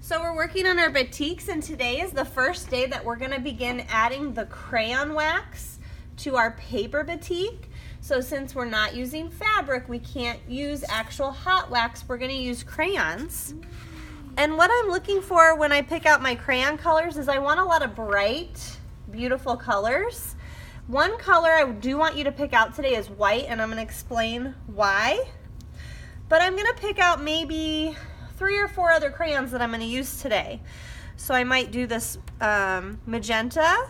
So we're working on our batiks, and today is the first day that we're going to begin adding the crayon wax to our paper batik. So since we're not using fabric, we can't use actual hot wax, we're going to use crayons. And what I'm looking for when I pick out my crayon colors is I want a lot of bright, beautiful colors. One color I do want you to pick out today is white, and I'm going to explain why. But I'm going to pick out maybe 3 or 4 other crayons that I'm going to use today. So I might do this magenta,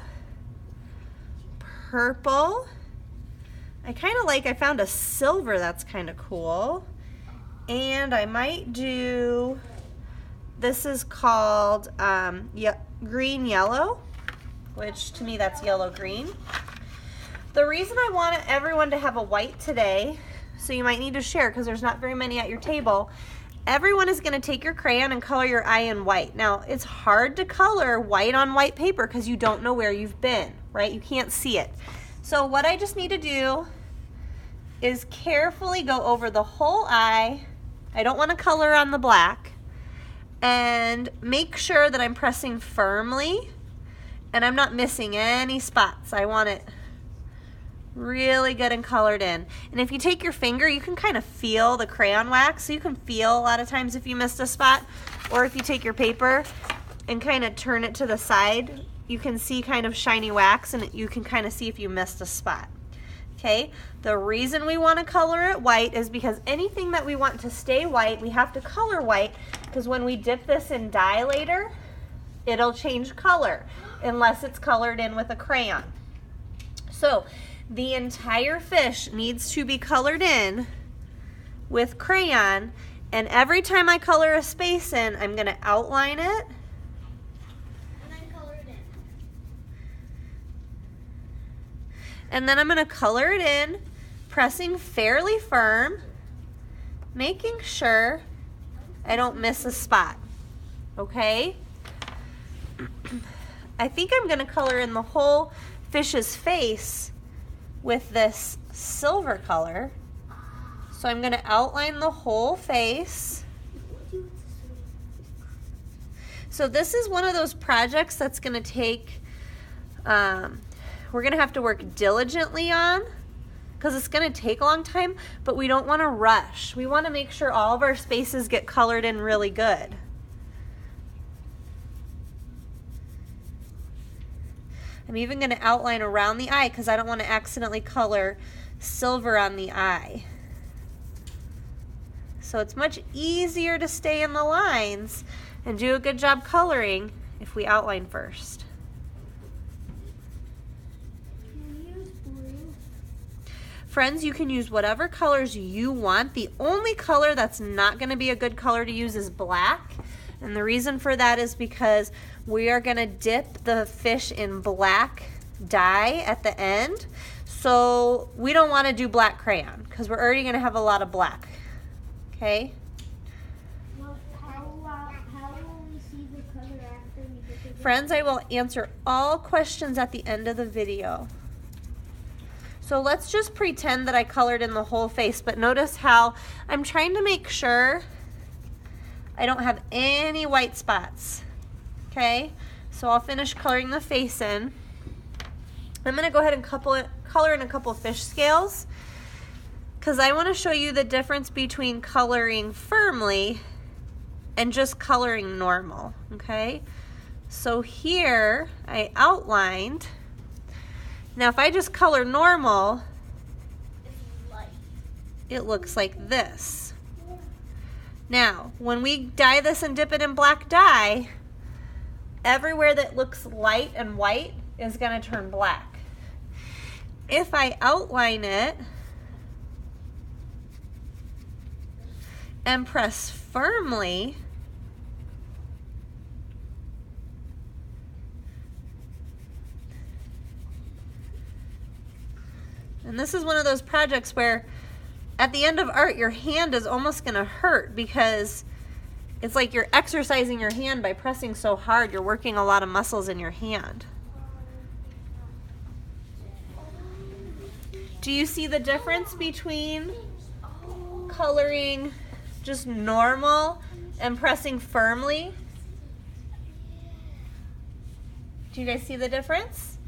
purple. I found a silver that's kind of cool. And I might do, this is called green yellow, which to me that's yellow green. The reason I want everyone to have a white today, so you might need to share because there's not very many at your table. Everyone is going to take your crayon and color your eye in white. Now, it's hard to color white on white paper because you don't know where you've been, right? You can't see it. So what I just need to do is carefully go over the whole eye. I don't want to color on the black. And make sure that I'm pressing firmly and I'm not missing any spots. I want it really good and colored in. And if you take your finger, you can kind of feel the crayon wax. So you can feel a lot of times if you missed a spot, or if you take your paper and kind of turn it to the side, you can see kind of shiny wax and you can kind of see if you missed a spot. Okay, the reason we want to color it white is because anything that we want to stay white, we have to color white, because when we dip this in dye later, it'll change color unless it's colored in with a crayon. So the entire fish needs to be colored in with crayon, and every time I color a space in, I'm going to outline it. And then color it in. And then I'm going to color it in, pressing fairly firm, making sure I don't miss a spot. Okay? I think I'm going to color in the whole fish's face with this silver color. So I'm going to outline the whole face. So this is one of those projects that's going to take, we're going to have to work diligently on because it's going to take a long time, but we don't want to rush. We want to make sure all of our spaces get colored in really good. I'm even going to outline around the eye because I don't want to accidentally color silver on the eye. So it's much easier to stay in the lines and do a good job coloring if we outline first. Can you use blue? Friends, you can use whatever colors you want. The only color that's not going to be a good color to use is black. And the reason for that is because we are going to dip the fish in black dye at the end. So we don't want to do black crayon because we're already going to have a lot of black. Okay? Well, how will we see the color after we dip it in? Friends, I will answer all questions at the end of the video. So let's just pretend that I colored in the whole face, but notice how I'm trying to make sure I don't have any white spots. Okay, so I'll finish coloring the face in. I'm going to go ahead and color in a couple fish scales because I want to show you the difference between coloring firmly and just coloring normal. Okay, so here I outlined. Now if I just color normal, it looks like this. Now, when we dye this and dip it in black dye, everywhere that looks light and white is going to turn black. If I outline it and press firmly, and this is one of those projects where at the end of art, your hand is almost going to hurt because it's like you're exercising your hand by pressing so hard. You're working a lot of muscles in your hand. Do you see the difference between coloring just normal and pressing firmly? Do you guys see the difference?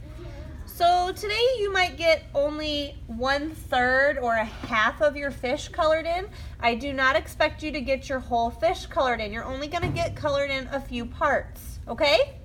So today you might get only 1/3 or a half of your fish colored in. I do not expect you to get your whole fish colored in. You're only going to get colored in a few parts, okay?